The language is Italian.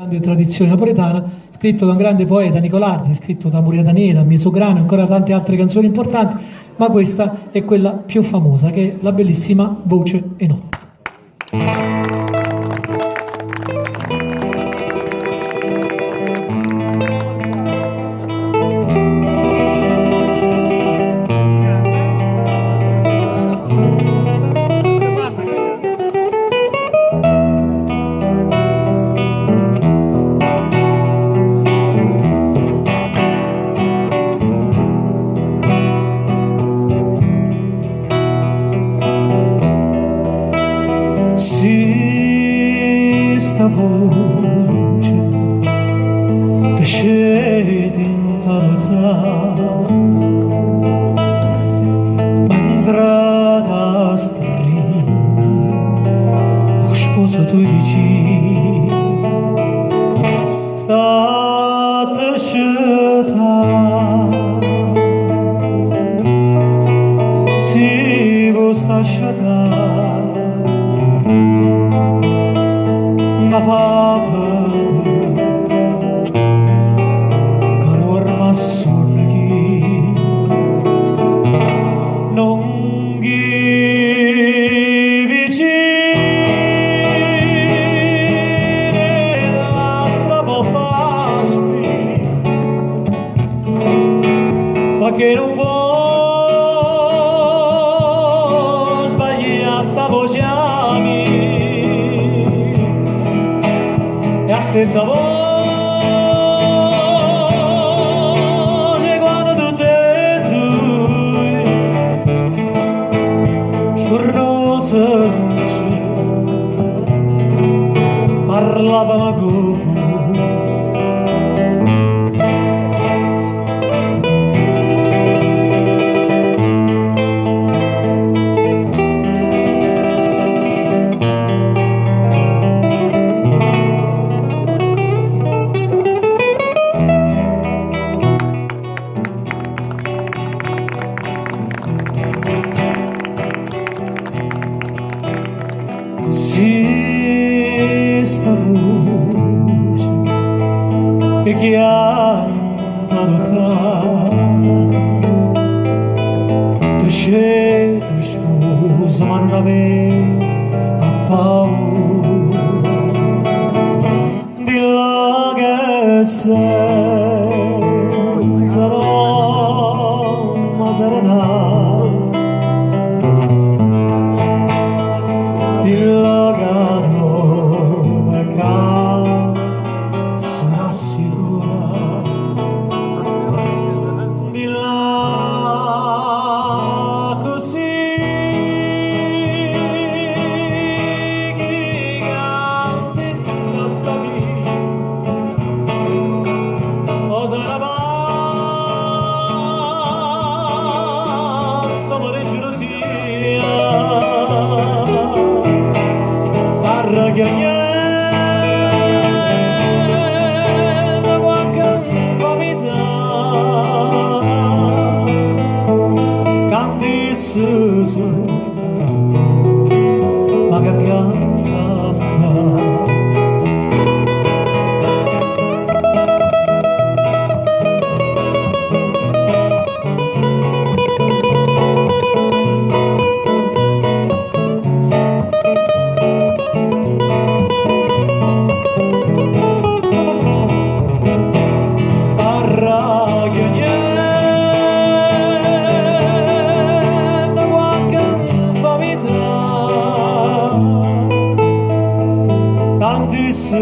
Grande tradizione napoletana, scritto da un grande poeta Nicolardi, scritto da Muriata Nera, Mezzograno e ancora tante altre canzoni importanti, ma questa è quella più famosa, che è la bellissima Voce e Notte. Se sta voce che scende in tarotà andrà da stringere lo sposo tuoi vicini state scelta se voi sta scelta ma fa vedere che l'orma sorghi non ghi vicini la strada facile ma che non può sbagliare sta voce a me. La stessa voce quando tutte e due scorrose parlavamo con se sta voce che chiama te c'è sposa ma non aveva paura di là che sei sarò ma sarà il lagano è sarà sicura di là così gigante tutta sta vita o sarà pazzo amore gelosia ragnella qualche infamità cantisse su ma che canta fa tanti su